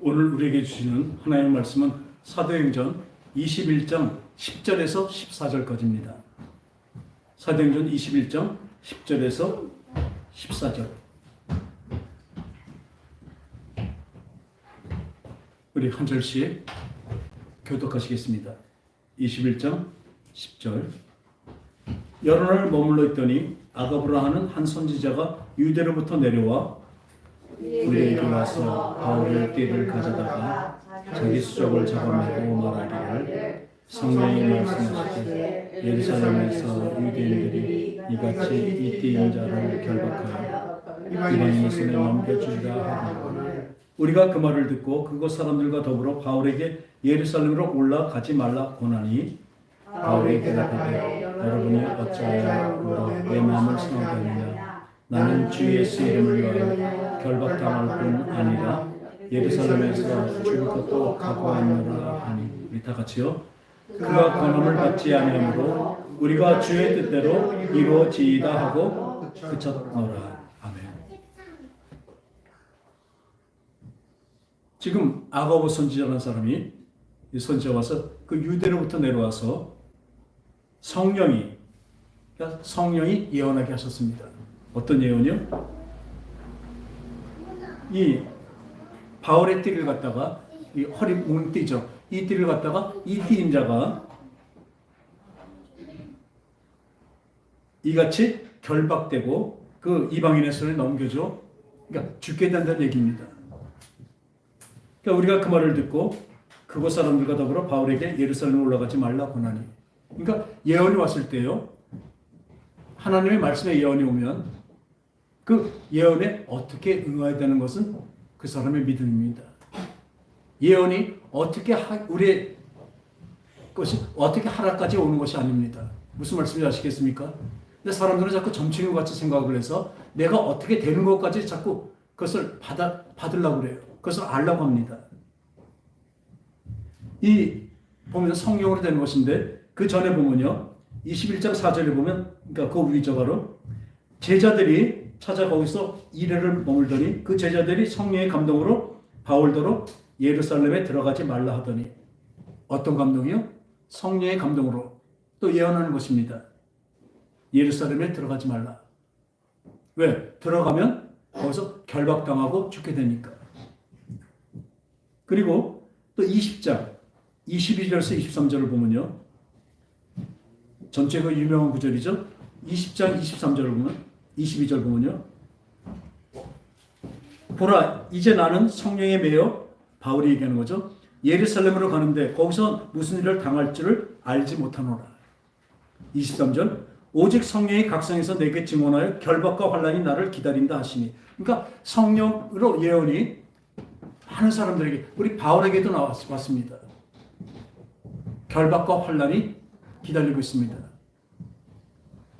오늘 우리에게 주시는 하나님의 말씀은 사도행전 21장 10절에서 14절까지입니다. 사도행전 21장 10절에서 14절. 우리 한 절씩 교독하시겠습니다. 21장 10절. 여러 날 머물러 있더니 아가브라 하는 한 선지자가 유대로부터 내려와 우리에게 와서 바울의 띠를 가져다가 자기 수족을 잡아내고 말하기를 성령이 말씀하시되 예루살렘에서 유대인들이 이같이 이 띠인 자를 결박하여 이방인의 손에 넘겨주리라 하거늘 우리가 그 말을 듣고 그곳 사람들과 더불어 바울에게 예루살렘으로 올라가지 말라 고나니 바울이 대답하되 여러분이 어찌하여 물어 내 마음을 상하게 하느냐 나는 주 예수 이름을 위하여 결박당할 뿐 아니라 예루살렘에서 죽을 것도 각오하노라 하니. 우리 다 같이요. 그가 권함을 받지 아니하므로 우리가 주의 뜻대로 이루어지이다 하고 그쳤노라. 아멘. 지금 아가보 선지자라는 사람이 이 선지자 와서 그 유대로부터 내려와서 성령이 예언하게 하셨습니다. 어떤 예언이요? 이 바울의 띠를 갖다가 이 허리 묶는 띠죠. 이 띠를 갖다가 이 띠인 자가 이같이 결박되고 그 이방인의 손에 넘겨져 그러니까 죽게 된다는 얘기입니다. 그러니까 우리가 그 말을 듣고 그곳 사람들과 더불어 바울에게 예루살렘에 올라가지 말라 고나니. 그러니까 예언이 왔을 때요. 하나님의 말씀에 예언이 오면 그 예언에 어떻게 응해야 되는 것은 그 사람의 믿음입니다. 예언이 우리의 것이 어떻게 하라까지 오는 것이 아닙니다. 무슨 말씀인지 아시겠습니까? 근데 사람들은 자꾸 점치는 것 같이 생각을 해서 내가 어떻게 되는 것까지 자꾸 그것을 받으려고 그래요. 그것을 알려고 합니다. 이 보면 성령으로 되는 것인데 그 전에 보면요. 21장 4절에 보면 그러니까 그 위저가로 제자들이 찾아 거기서 이래를 머물더니 그 제자들이 성령의 감동으로 바울더러 예루살렘에 들어가지 말라 하더니. 어떤 감동이요? 성령의 감동으로 또 예언하는 것입니다. 예루살렘에 들어가지 말라. 왜? 들어가면 거기서 결박당하고 죽게 되니까. 그리고 또 20장 22절에서 23절을 보면요. 전체 그 유명한 구절이죠. 20장 23절을 보면 22절 보면요. 보라 이제 나는 성령에 매여 바울이 얘기하는 거죠. 예루살렘으로 가는데 거기서 무슨 일을 당할 줄을 알지 못하노라. 23절 오직 성령이 각성해서 내게 증언하여 결박과 환난이 나를 기다린다 하시니. 그러니까 성령으로 예언이 많은 사람들에게 우리 바울에게도 왔습니다. 결박과 환난이 기다리고 있습니다.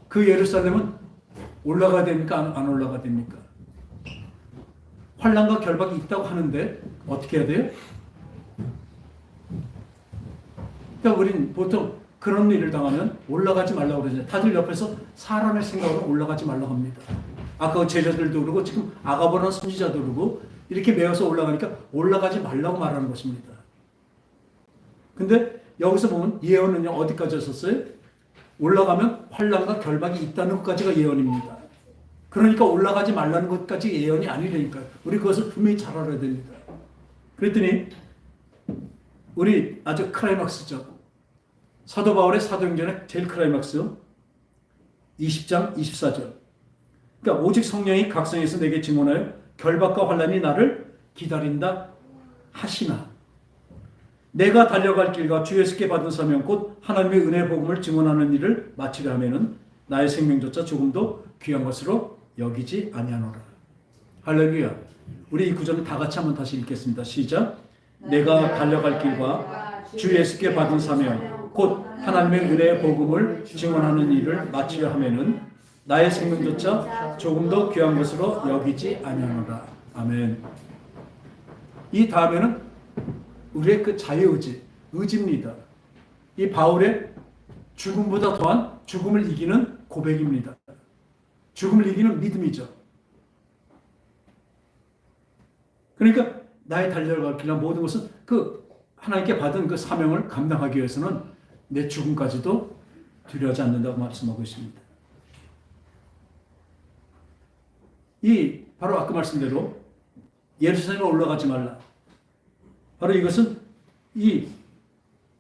그 예루살렘은 올라가야 됩니까? 안 올라가야 됩니까? 환난과 결박이 있다고 하는데 어떻게 해야 돼요? 그러니까 우린 보통 그런 일을 당하면 올라가지 말라고 그러잖아요. 다들 옆에서 사람의 생각으로 올라가지 말라고 합니다. 아까 제자들도 그러고 지금 아가보라는 선지자도 그러고 이렇게 매어서 올라가니까 올라가지 말라고 말하는 것입니다. 근데 여기서 보면 예언은요 어디까지 했었어요? 올라가면 환난과 결박이 있다는 것까지가 예언입니다. 그러니까 올라가지 말라는 것까지 예언이 아니라니까요. 우리 그것을 분명히 잘 알아야 됩니다. 그랬더니 우리 아주 클라이막스죠. 사도 바울의 사도행전의 제일 클라이막스 20장 24절. 그러니까 오직 성령이 각성해서 내게 증언하여 결박과 환난이 나를 기다린다 하시나. 내가 달려갈 길과 주 예수께 받은 사명 곧 하나님의 은혜 복음을 증언하는 일을 마치려 하면은 나의 생명조차 조금도 귀한 것으로 여기지 아니하노라. 할렐루야. 우리 이 구절을 다 같이 한번 다시 읽겠습니다. 시작. 내가 달려갈 길과 주 예수께 받은 사명 곧 하나님의 은혜 복음을 증언하는 일을 마치려 하면은 나의 생명조차 조금도 귀한 것으로 여기지 아니하노라. 아멘. 이 다음에는 우리의 그 자유의지, 의지입니다. 이 바울의 죽음보다 더한 죽음을 이기는 고백입니다. 죽음을 이기는 믿음이죠. 그러니까 나의 달려갈 길이나 모든 것은 그 하나님께 받은 그 사명을 감당하기 위해서는 내 죽음까지도 두려워하지 않는다고 말씀하고 있습니다. 이 바로 아까 말씀대로 예루살렘에 올라가지 말라. 바로 이것은 이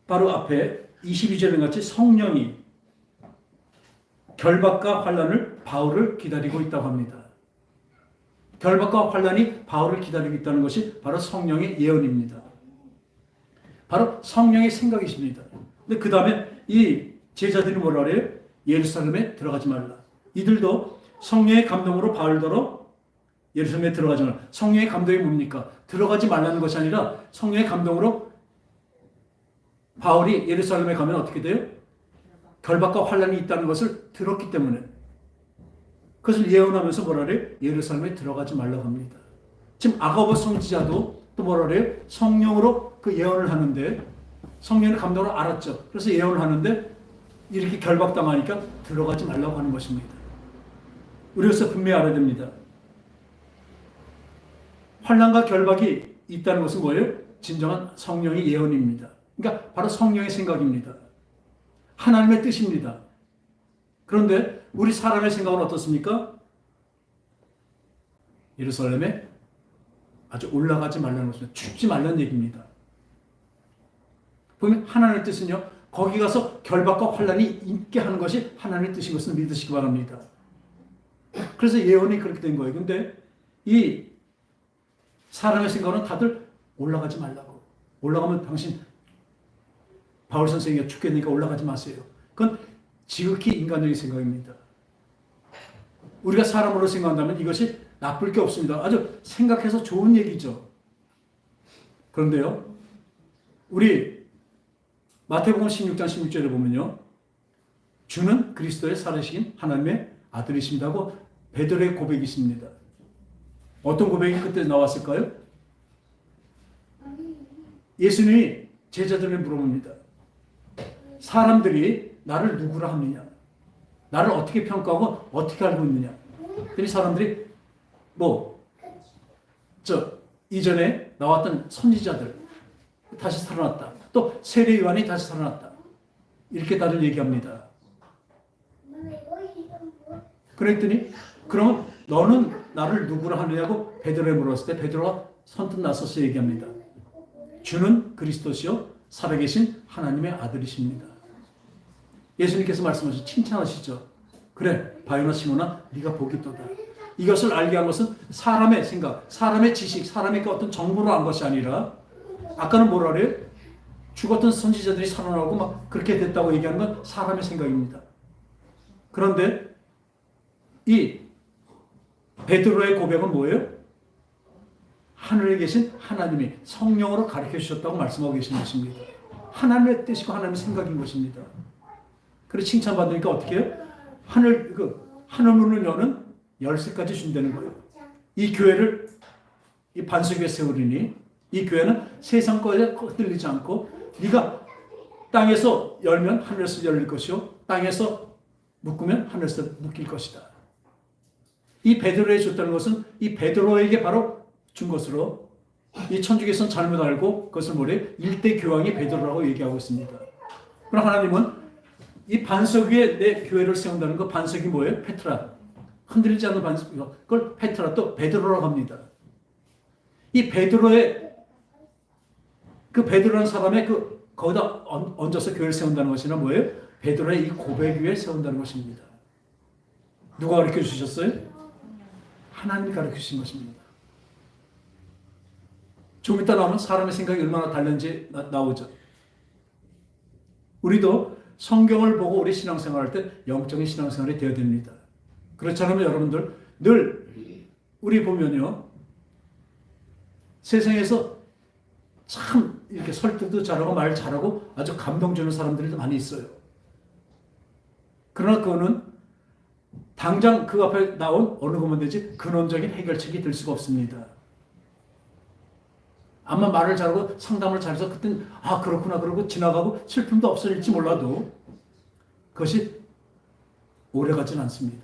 바로 앞에 22절에 같이 성령이 결박과 환난을 바울을 기다리고 있다고 합니다. 결박과 환난이 바울을 기다리고 있다는 것이 바로 성령의 예언입니다. 바로 성령의 생각이십니다. 근데 그 다음에 이 제자들이 뭐라 그래요? 예루살렘에 들어가지 말라. 이들도 성령의 감동으로 바울더러 예루살렘에 들어가지 말라. 성령의 감동이 뭡니까? 들어가지 말라는 것이 아니라 성령의 감동으로 바울이 예루살렘에 가면 어떻게 돼요? 결박과 환난이 있다는 것을 들었기 때문에 그것을 예언하면서 뭐라 그래요? 예루살렘에 들어가지 말라고 합니다. 지금 아가보 선지자도 또 뭐라 그래요? 성령으로 그 예언을 하는데 성령의 감동을 알았죠. 그래서 예언을 하는데 이렇게 결박당하니까 들어가지 말라고 하는 것입니다. 우리로서 분명히 알아야 됩니다. 환난과 결박이 있다는 것은 뭐예요? 진정한 성령의 예언입니다. 그러니까 바로 성령의 생각입니다. 하나님의 뜻입니다. 그런데 우리 사람의 생각은 어떻습니까? 예루살렘에 아주 올라가지 말라는 것입니다. 춥지 말라는 얘기입니다. 보면 하나님의 뜻은요, 거기 가서 결박과 환난이 있게 하는 것이 하나님의 뜻인 것을 믿으시기 바랍니다. 그래서 예언이 그렇게 된 거예요. 근데 이 사람의 생각은 다들 올라가지 말라고. 올라가면 당신 바울 선생님이 죽겠으니까 올라가지 마세요. 그건 지극히 인간적인 생각입니다. 우리가 사람으로 생각한다면 이것이 나쁠 게 없습니다. 아주 생각해서 좋은 얘기죠. 그런데요, 우리 마태복음 16장 16절에 보면요, 주는 그리스도의 살으신 하나님의 아들이십니다고 베드로의 고백이 있습니다. 어떤 고백이 그때 나왔을까요? 예수님이 제자들에게 물어봅니다. 사람들이 나를 누구라 하느냐? 나를 어떻게 평가하고 어떻게 알고 있느냐? 그랬더니 사람들이 이전에 나왔던 선지자들 다시 살아났다. 또 세례 요한이 다시 살아났다. 이렇게 다들 얘기합니다. 그랬더니 그러면 너는 나를 누구라 하느냐고 베드로에 물었을 때 베드로가 선뜻 나서서 얘기합니다. 주는 그리스도시요 살아계신 하나님의 아들이십니다. 예수님께서 말씀하시죠. 칭찬하시죠. 그래 바요나 시몬아 네가 복이 있도다. 이것을 알게 한 것은 사람의 생각, 사람의 지식, 사람의 어떤 정보로 한 것이 아니라 아까는 뭐라 그래요? 죽었던 선지자들이 살아나고 막 그렇게 됐다고 얘기하는 건 사람의 생각입니다. 그런데 이 베드로의 고백은 뭐예요? 하늘에 계신 하나님이 성령으로 가르쳐 주셨다고 말씀하고 계신 것입니다. 하나님의 뜻이고 하나님의 생각인 것입니다. 그래서 칭찬받으니까 어떻게 해요? 하늘 문을 여는 열쇠까지 준다는 거예요. 이 교회를 이 반석 위에 세우리니 이 교회는 세상 것에 흔들리지 않고 네가 땅에서 열면 하늘에서 열릴 것이요 땅에서 묶으면 하늘에서 묶일 것이다. 이 베드로에 줬다는 것은 이 베드로에게 바로 준 것으로 이 천주교에서는 잘못 알고 그것을 뭐래요? 일대 교황이 베드로라고 얘기하고 있습니다. 그럼 하나님은 이 반석 위에 내 교회를 세운다는 거 반석이 뭐예요? 페트라. 흔들리지 않는 반석. 그걸 페트라 또 베드로라고 합니다. 이 베드로의 그 베드로라는 사람의 거기다 얹어서 교회를 세운다는 것이나 뭐예요? 베드로의 이 고백 위에 세운다는 것입니다. 누가 가르쳐 주셨어요? 하나님이 가르쳐 주신 것입니다. 좀 이따 나오면 사람의 생각이 얼마나 다른지 나오죠. 우리도 성경을 보고 우리 신앙생활할 때 영적인 신앙생활이 되어야 됩니다. 그렇지 않으면 여러분들 늘 우리 보면요. 세상에서 참 이렇게 설득도 잘하고 말 잘하고 아주 감동 주는 사람들이 많이 있어요. 그러나 그거는 당장 그 앞에 나온 어느 것만 되지 근원적인 해결책이 될 수가 없습니다. 아마 말을 잘하고 상담을 잘해서 그땐 그렇구나 그러고 지나가고 슬픔도 없어질지 몰라도 그것이 오래가진 않습니다.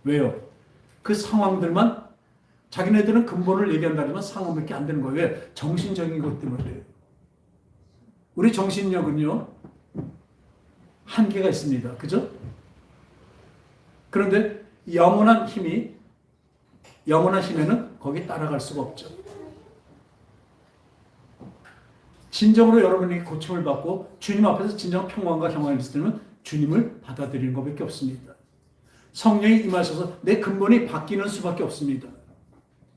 왜요? 그 상황들만 자기네들은 근본을 얘기한다면 상호밖에 안 되는 거예요. 왜? 정신적인 것 때문에 그래요. 우리 정신력은요, 한계가 있습니다. 그죠? 그런데 영원한 힘에는 거기 따라갈 수가 없죠. 진정으로 여러분이 고침을 받고 주님 앞에서 진정 평강과 평안을 있으면 주님을 받아들이는 것밖에 없습니다. 성령이 임하셔서 내 근본이 바뀌는 수밖에 없습니다.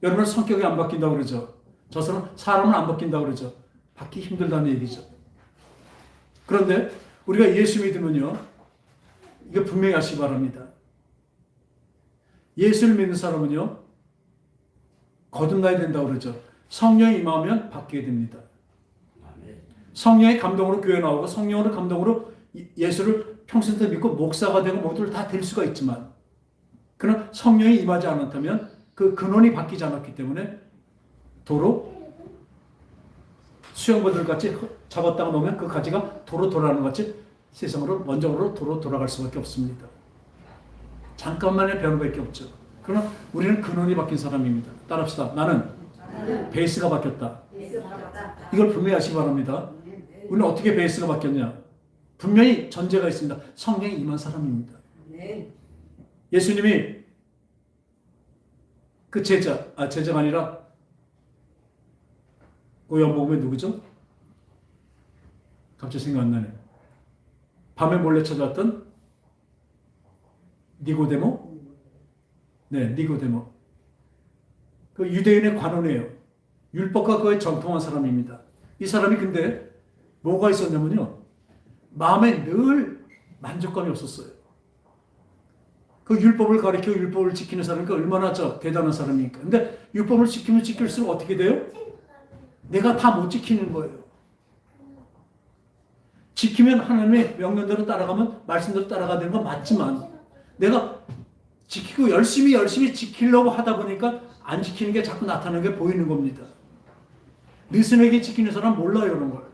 여러분 성격이 안 바뀐다고 그러죠. 저 사람은 안 바뀐다고 그러죠. 바뀌기 힘들다는 얘기죠. 그런데 우리가 예수 믿으면요, 이거 분명히 아시기 바랍니다. 예수를 믿는 사람은요, 거듭나야 된다고 그러죠. 성령이 임하면 바뀌게 됩니다. 성령의 감동으로 교회 나오고 성령의 감동으로 예수를 평생 믿고 목사가 되고 모두를 다 될 수가 있지만, 그러나 성령이 임하지 않았다면 그 근원이 바뀌지 않았기 때문에 도로 수영보들 같이 잡았다가 놓으면 그 가지가 도로 돌아가는 것 같이 세상으로 원적으로 도로 돌아갈 수밖에 없습니다. 잠깐만의 변화밖에 없죠. 그러나 우리는 근원이 바뀐 사람입니다. 따라합시다. 나는 베이스가 바뀌었다. 이걸 분명히 하시기 바랍니다. 우리는 어떻게 베이스가 바뀌었냐? 분명히 전제가 있습니다. 성령이 임한 사람입니다. 예수님이 그 제자가 아니라 그 연복음이 누구죠? 갑자기 생각 안 나네. 밤에 몰래 찾아왔던 니고데모? 네, 니고데모. 그 유대인의 관원이에요. 율법과 그에 정통한 사람입니다. 이 사람이 근데 뭐가 있었냐면요, 마음에 늘 만족감이 없었어요. 그 율법을 가리키고 율법을 지키는 사람이 얼마나 대단한 사람입니까? 근데 율법을 지키면 지킬수록 어떻게 돼요? 내가 다 못 지키는 거예요. 지키면 하나님의 명령대로 따라가면 말씀대로 따라가야 되는 건 맞지만, 내가 지키고 열심히 지키려고 하다 보니까 안 지키는 게 자꾸 나타나는 게 보이는 겁니다. 느슨하게 지키는 사람 몰라요, 이런 걸.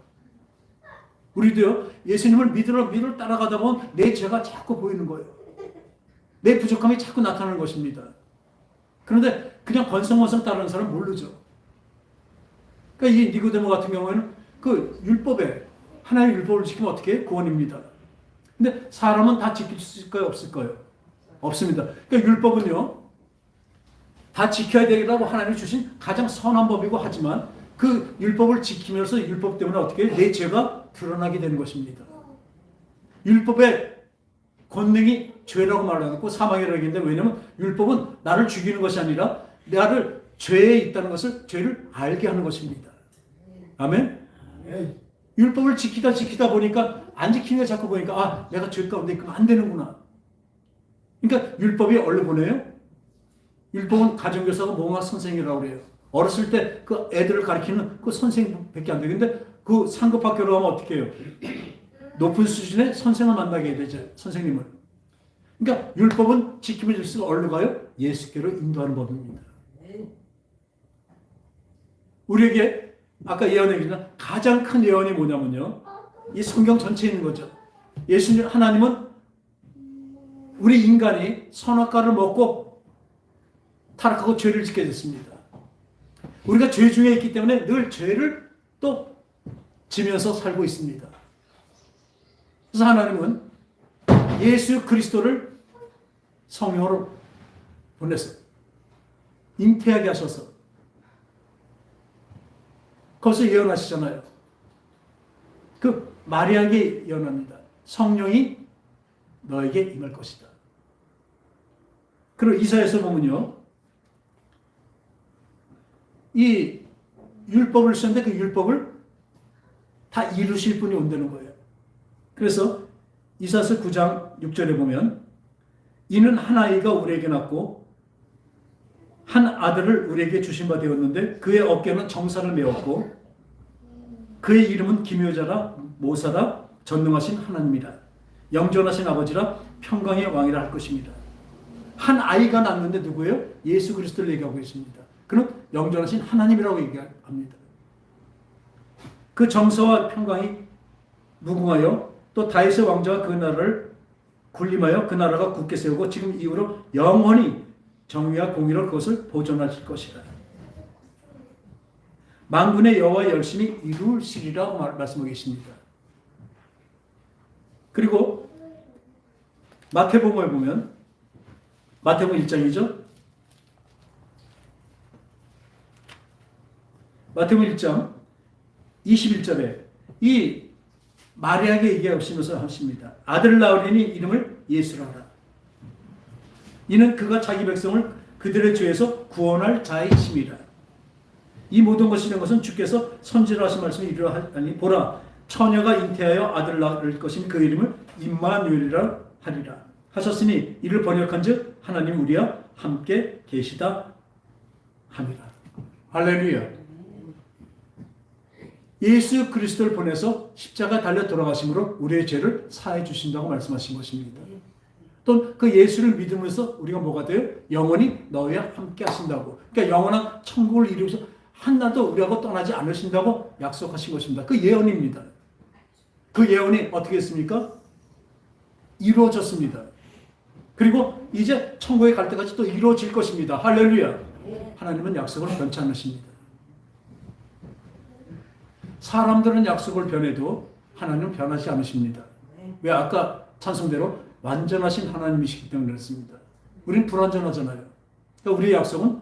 우리도요, 예수님을 믿으러 따라가다 보면 내 죄가 자꾸 보이는 거예요. 내 부족함이 자꾸 나타나는 것입니다. 그런데 그냥 건성건성 따르는 사람은 모르죠. 그러니까 이 니고데모 같은 경우에는 그 율법에, 하나님의 율법을 지키면 어떻게 해요? 구원입니다. 근데 사람은 다 지킬 수 있을까요? 없을까요? 없습니다. 그러니까 율법은요, 다 지켜야 되라고 하나님이 주신 가장 선한 법이고, 하지만 그 율법을 지키면서 율법 때문에 어떻게 해요? 내 죄가 드러나게 되는 것입니다. 율법의 권능이 죄라고 말하고 사망이라고 했는데, 왜냐하면 율법은 나를 죽이는 것이 아니라 나를 죄에 있다는 것을, 죄를 알게 하는 것입니다. 아멘? 율법을 지키다 보니까 안 지키는 게 자꾸 보니까 내가 죄 가운데 있으면 안 되는구나. 그러니까 율법이 어디로 보내요? 율법은 가정교사가 뭔가 선생이라고 그래요. 어렸을 때 그 애들을 가르치는 그 선생밖에 안 돼요. 근데 그 상급 학교로 가면 어떻게 해요? 높은 수준의 선생을 만나게 해야 되죠. 선생님을. 그러니까 율법은 지키면 질수록 어디로 가요? 예수께로 인도하는 법입니다. 우리에게 아까 예언했지만 가장 큰 예언이 뭐냐면요, 이 성경 전체에 있는 거죠. 예수님, 하나님은 우리 인간이 선악과를 먹고 타락하고 죄를 짓게 됐습니다. 우리가 죄 중에 있기 때문에 늘 죄를 또 지면서 살고 있습니다. 그래서 하나님은 예수 그리스도를 성령으로 보내서 잉태하게 하셔서 거기서 예언하시잖아요. 그 마리아에게 예언합니다. 성령이 너에게 임할 것이다. 그리고 이사야서 보면요, 이 율법을 쓰는데 그 율법을 다 이루실 분이 온다는 거예요. 그래서 이사야서 9장 6절에 보면, 이는 한 아이가 우리에게 낳고 한 아들을 우리에게 주신 바 되었는데 그의 어깨는 정사를 메었고 그의 이름은 기묘자라 모사라 전능하신 하나님이라 영존하신 아버지라 평강의 왕이라 할 것입니다. 한 아이가 낳는데 누구예요? 예수 그리스도를 얘기하고 있습니다. 그는 영존하신 하나님이라고 얘기합니다. 그 정서와 평강이 무궁하여 또 다윗의 왕자가 그 나라를 군림하여 그 나라가 굳게 세우고 지금 이후로 영원히 정의와 공의로 그것을 보존하실 것이라. 만군의 여호와 열심히 이루시리라고 말씀하고 계십니다. 그리고 마태복음에 보면 마태복음 1장이죠. 마태복음 1장 21절에 이 마리아에게 얘기하시면서 하십니다. 아들을 낳으리니 이름을 예수라 하라. 이는 그가 자기 백성을 그들의 죄에서 구원할 자이심이라. 이 모든 것이 된 것은 주께서 선지로 하신 말씀을 이루하니 보라 처녀가 잉태하여 아들을 낳을 것이니 그 이름을 임마누엘이라 하리라 하셨으니 이를 번역한즉 하나님 우리와 함께 계시다 함이라. 할렐루야. 예수 그리스도를 보내서 십자가 달려 돌아가심으로 우리의 죄를 사해 주신다고 말씀하신 것입니다. 또 그 예수를 믿으면서 우리가 뭐가 돼요? 영원히 너희와 함께 하신다고. 그러니까 영원한 천국을 이루어서 한나도 우리하고 떠나지 않으신다고 약속하신 것입니다. 그 예언입니다. 그 예언이 어떻게 했습니까? 이루어졌습니다. 그리고 이제 천국에 갈 때까지 또 이루어질 것입니다. 할렐루야. 하나님은 약속을 변치 않으십니다. 사람들은 약속을 변해도 하나님은 변하지 않으십니다. 왜? 아까 찬송대로 완전하신 하나님이시기 때문에 그렇습니다. 우리는 불완전하잖아요. 그러니까 우리의 약속은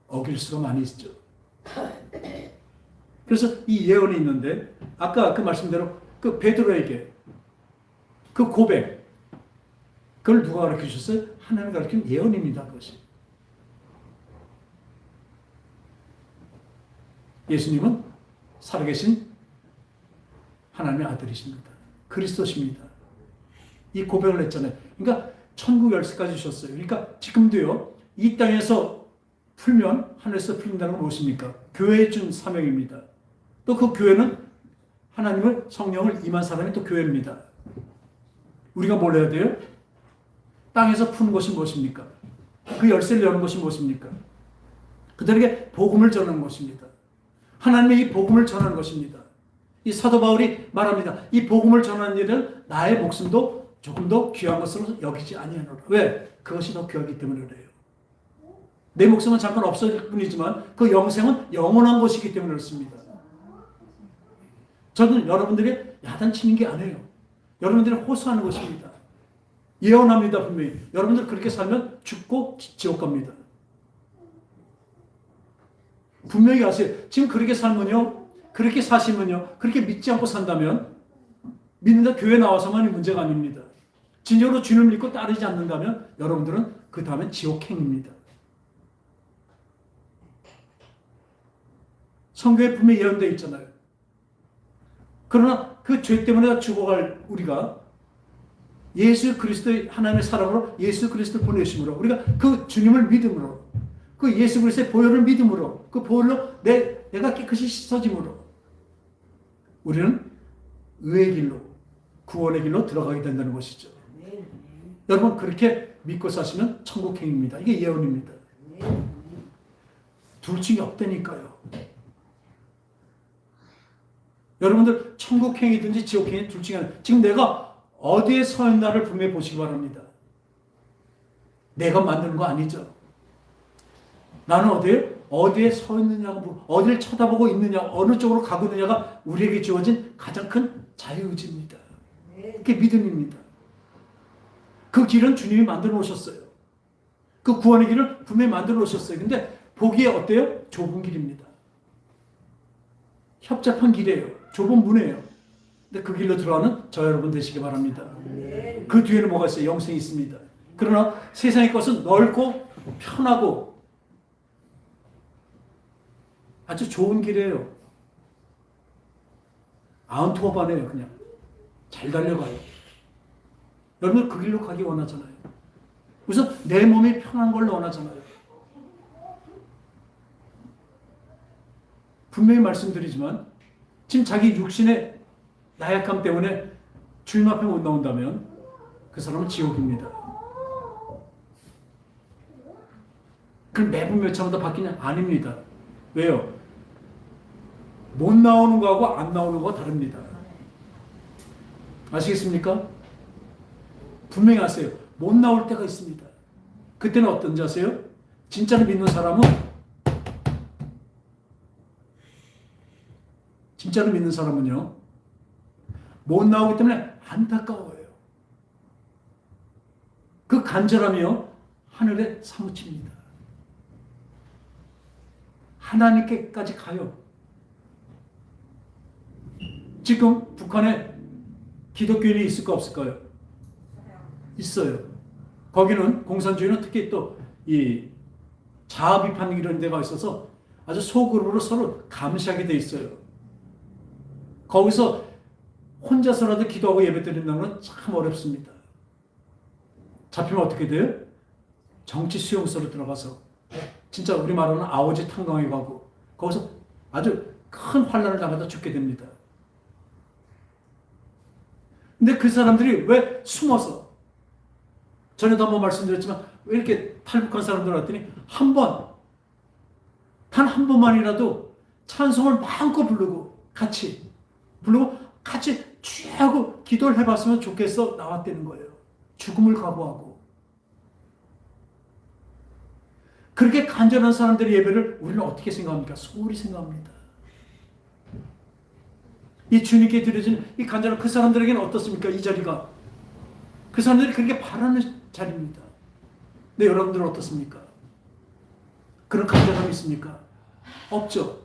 어길 수가 많이 있죠. 그래서 이 예언이 있는데 아까 그 말씀대로 그 베드로에게 그 고백 그걸 누가 가르쳐 주셨어요? 하나님 가르친 예언입니다. 그것이. 예수님은 살아계신 하나님의 아들이십니다. 그리스도십니다. 이 고백을 했잖아요. 그러니까 천국 열쇠까지 주셨어요. 그러니까 지금도요. 이 땅에서 풀면 하늘에서 풀린다는 건 무엇입니까? 교회에 준 사명입니다. 또 그 교회는 하나님을 성령을 임한 사람이 또 교회입니다. 우리가 뭘 해야 돼요? 땅에서 푸는 것이 무엇입니까? 그 열쇠를 여는 것이 무엇입니까? 그들에게 복음을 전하는 것입니다. 하나님의 이 복음을 전하는 것입니다. 이 사도 바울이 말합니다. 이 복음을 전하는 일은 나의 목숨도 조금 더 귀한 것으로 여기지 아니하노라. 왜? 그것이 더 귀하기 때문에 그래요. 내 목숨은 잠깐 없어질 뿐이지만 그 영생은 영원한 것이기 때문에 그렇습니다. 저는 여러분들이 야단치는 게 아니에요. 여러분들이 호소하는 것입니다. 예언합니다. 분명히. 여러분들 그렇게 살면 죽고 지옥 갑니다. 분명히 아세요. 지금 그렇게 살면요. 그렇게 사시면요. 그렇게 믿지 않고 산다면 믿는다 교회 나와서만이 문제가 아닙니다. 진정으로 주님을 믿고 따르지 않는다면 여러분들은 그 다음엔 지옥행입니다. 성경에 분명히 예언되어 있잖아요. 그러나 그 죄 때문에 죽어갈 우리가 예수 그리스도의 하나님의 사랑으로 예수 그리스도를 보내심으로 우리가 그 주님을 믿음으로 그 예수 그리스도의 보혈을 믿음으로 그 보혈로 내가 깨끗이 씻어짐으로 우리는 의의 길로 구원의 길로 들어가게 된다는 것이죠. 여러분 그렇게 믿고 사시면 천국행입니다. 이게 예언입니다. 둘 중에 없다니까요. 여러분들 천국행이든지 지옥행이 둘 중에 하나. 지금 내가 어디에 서 있나를 분명히 보시기 바랍니다. 내가 만드는 거 아니죠. 나는 어디에 서 있느냐가 어디를 쳐다보고 있느냐 어느 쪽으로 가고 있느냐가 우리에게 주어진 가장 큰 자유의지입니다. 그게 믿음입니다. 그 길은 주님이 만들어 놓으셨어요. 그 구원의 길을 분명히 만들어 놓으셨어요. 근데 보기에 어때요? 좁은 길입니다. 협잡한 길이에요. 좁은 문이에요. 근데 그 길로 들어가는 저 여러분 되시기 바랍니다. 그 뒤에는 뭐가 있어요? 영생이 있습니다. 그러나 세상의 것은 넓고 편하고 아주 좋은 길이에요. 아운토바네요. 그냥 잘 달려가요. 여러분 그 길로 가기 원하잖아요. 그래서 내 몸이 편한 걸 원하잖아요. 분명히 말씀드리지만 지금 자기 육신의 나약함 때문에 주님 앞에 못 나온다면 그 사람은 지옥입니다. 그럼 매분 몇차마다 바뀌냐? 아닙니다. 왜요? 못 나오는 거하고 안 나오는 거가 다릅니다. 아시겠습니까? 분명히 아세요. 못 나올 때가 있습니다. 그때는 어떤지 아세요? 진짜로 믿는 사람은 진짜로 믿는 사람은요, 못 나오기 때문에 안타까워요. 그 간절함이요, 하늘에 사무칩니다. 하나님께까지 가요. 지금 북한에 기독교인이 있을까 없을까요? 있어요. 거기는 공산주의는 특히 또 이 자아 비판 이런 데가 있어서 아주 소그룹으로 서로 감시하게 돼 있어요. 거기서 혼자서라도 기도하고 예배 드린다는 건 참 어렵습니다. 잡히면 어떻게 돼요? 정치 수용소로 들어가서 진짜 우리 말로는 아오지 탄광에 가고 거기서 아주 큰 환난을 당하다 죽게 됩니다. 근데 그 사람들이 왜 숨어서, 전에도 한번 말씀드렸지만 왜 이렇게 탈북한 사람들 왔더니 단 한 번만이라도 찬송을 마음껏 부르고 같이 쭉 하고 기도를 해봤으면 좋겠어 나왔다는 거예요. 죽음을 각오하고. 그렇게 간절한 사람들의 예배를 우리는 어떻게 생각합니까? 소홀히 생각합니다. 이 주님께 드려진 이 간절한 그 사람들에게는 어떻습니까? 이 자리가. 그 사람들이 그렇게 바라는 자리입니다. 근데 여러분들은 어떻습니까? 그런 간절함이 있습니까? 없죠.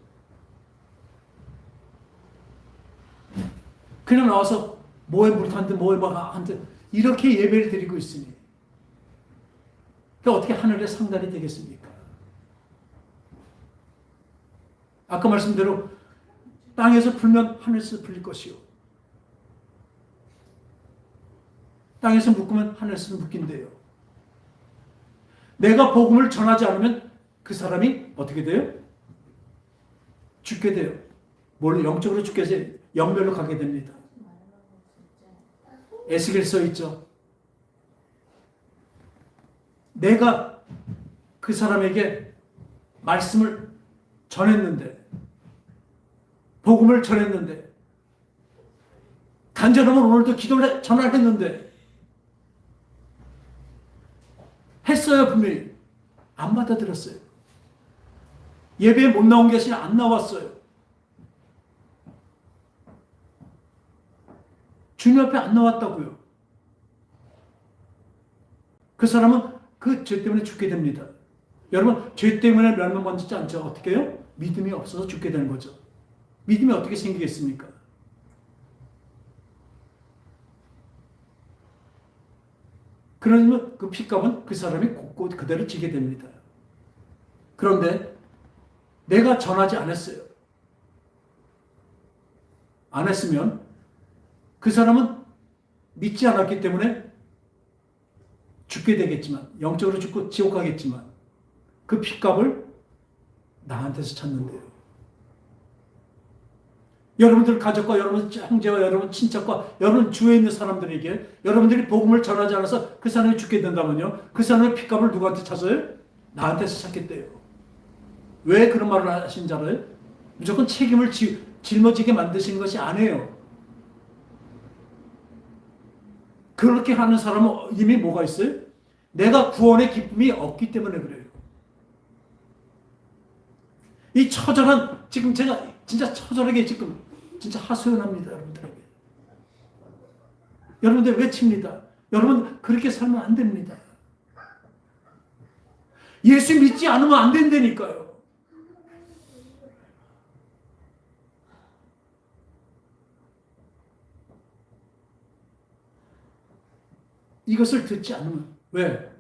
그냥 나와서 뭐에 물 탄 듯 뭐에 한 듯 이렇게 예배를 드리고 있으니 그러니까 어떻게 하늘의 상달이 되겠습니까? 아까 말씀대로 땅에서 풀면 하늘에서 풀릴 것이요, 땅에서 묶으면 하늘에서 묶인대요. 내가 복음을 전하지 않으면 그 사람이 어떻게 돼요? 죽게 돼요. 뭘 영적으로 죽게 돼요? 영별로 가게 됩니다. 에스겔 써 있죠. 내가 그 사람에게 말씀을 전했는데, 복음을 전했는데, 간절하면 오늘도 기도를 전화했는데, 했어요. 분명히 안 받아들였어요. 예배에 못 나온 게 아니라 안 나왔어요. 주님 앞에 안 나왔다고요. 그 사람은 그 죄 때문에 죽게 됩니다. 여러분, 죄 때문에 멸망받지 않죠. 어떻게 해요? 믿음이 없어서 죽게 되는 거죠. 믿음이 어떻게 생기겠습니까? 그러면 그 핏값은 그 사람이 곧곧 그대로 지게 됩니다. 그런데 내가 전하지 않았어요. 안 했으면 그 사람은 믿지 않았기 때문에 죽게 되겠지만, 영적으로 죽고 지옥 가겠지만 그 핏값을 나한테서 찾는데요. 여러분들 가족과 여러분 형제와 여러분 친척과 여러분 주위에 있는 사람들에게 여러분들이 복음을 전하지 않아서 그 사람이 죽게 된다면요, 그 사람의 핏값을 누구한테 찾아요? 나한테서 찾겠대요. 왜 그런 말을 하신 줄 알아요? 무조건 책임을 짊어지게 만드시는 것이 아니에요. 그렇게 하는 사람은 이미 뭐가 있어요? 내가 구원의 기쁨이 없기 때문에 그래요. 이 처절한, 지금 제가 진짜 처절하게 지금 진짜 하소연합니다. 여러분들에게. 여러분들 외칩니다. 여러분 그렇게 살면 안 됩니다. 예수 믿지 않으면 안 된다니까요. 이것을 듣지 않으면, 왜?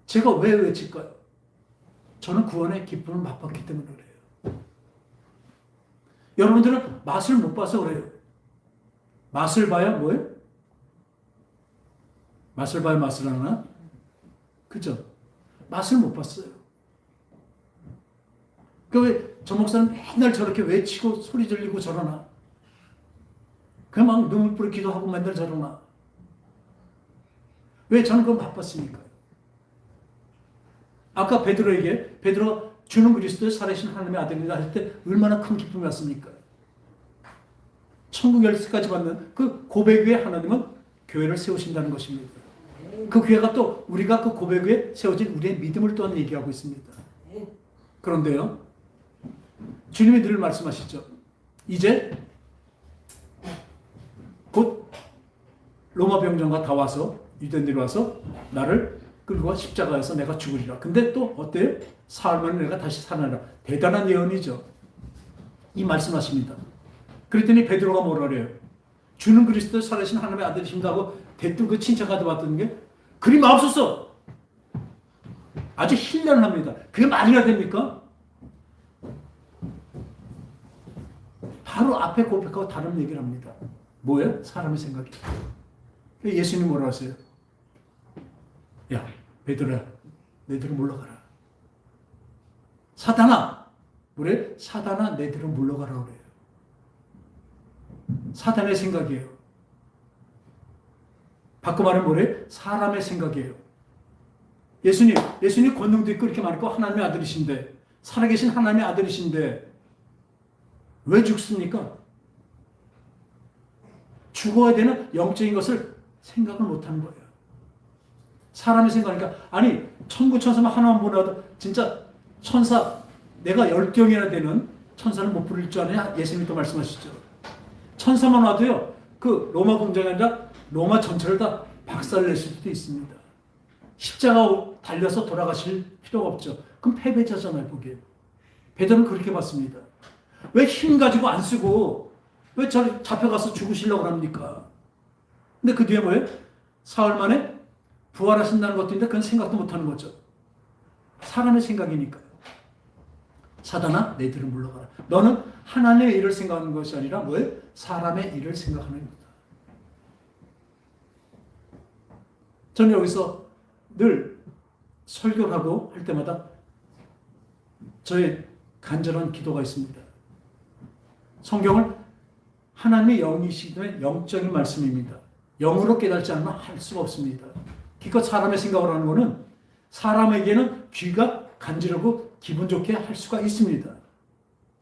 제가 왜 외칠까요? 저는 구원의 기쁨을 맛봤기 때문에 그래요. 여러분들은 맛을 못 봐서 그래요. 맛을 봐야 뭐예요? 맛을 봐야 맛을 하나? 그죠? 맛을 못 봤어요. 그 저 목사는 맨날 저렇게 외치고 소리 들리고 저러나? 그 막 눈물 뿌리기도 하고 맨날 저러나? 왜 저는 그걸 맛봤으니까? 아까 베드로가 주는 그리스도의 살아계신 하나님의 아들이라 할 때 얼마나 큰 기쁨이 왔습니까? 천국 열쇠까지 받는 그 고백 위에 하나님은 교회를 세우신다는 것입니다. 그 교회가 또 우리가 그 고백 위에 세워진 우리의 믿음을 또한 얘기하고 있습니다. 그런데요, 주님이 늘 말씀하시죠. 이제 곧 로마 병정가 다 와서 유대인들이 와서 나를 끌고 십자가에서 내가 죽으리라. 근데 또 어때요? 사흘 만에 내가 다시 살아나라. 대단한 예언이죠. 이 말씀하십니다. 그랬더니 베드로가 뭐라 그래요? 주는 그리스도 살아신 하나님의 아들이십니다 하고 대뜸 그 칭찬까지 받던 게 그리 마옵소서. 아주 힐난을 합니다. 그게 말이나 됩니까? 바로 앞에 고백하고 다른 얘기를 합니다. 뭐예요? 사람의 생각이. 예수님 뭐라 하세요? 야, 베드로야, 너희들은 물러가라. 사단아, 뭐래? 사단아, 너희들은 물러가라 그래요. 사단의 생각이에요. 바꿔 말하면 뭐래? 사람의 생각이에요. 예수님 권능도 있고 이렇게 많고 하나님의 아들이신데, 살아계신 하나님의 아들이신데 왜 죽습니까? 죽어야 되는 영적인 것을 생각을 못하는 거예요. 사람의 생각이니까 아니 천구 천사만 하나만 보내도 진짜 천사 내가 10경이나 되는 천사는 못 부를 줄 아냐? 예수님이 또 말씀하시죠. 천사만 와도요 그 로마 공장이 아니라 로마 전체를 다 박살내실 수도 있습니다. 십자가 달려서 돌아가실 필요가 없죠. 그럼 패배자잖아요. 보기에 베드로는 그렇게 봤습니다. 왜 힘 가지고 안 쓰고 왜 저 잡혀가서 죽으시려고 합니까? 근데 그 뒤에 뭐예요? 사흘 만에 부활하신다는 것도 있는데 그건 생각도 못하는 거죠. 사람의 생각이니까. 사단아, 너희들은 물러가라. 너는 하나님의 일을 생각하는 것이 아니라 뭐예요? 사람의 일을 생각하는 겁니다. 저는 여기서 늘 설교를 하고 할 때마다 저의 간절한 기도가 있습니다. 성경을 하나님의 영이시기 때문에 영적인 말씀입니다. 영으로 깨달지 않으면 할 수가 없습니다. 기껏 사람의 생각을 하는 것은 사람에게는 귀가 간지럽고 기분 좋게 할 수가 있습니다.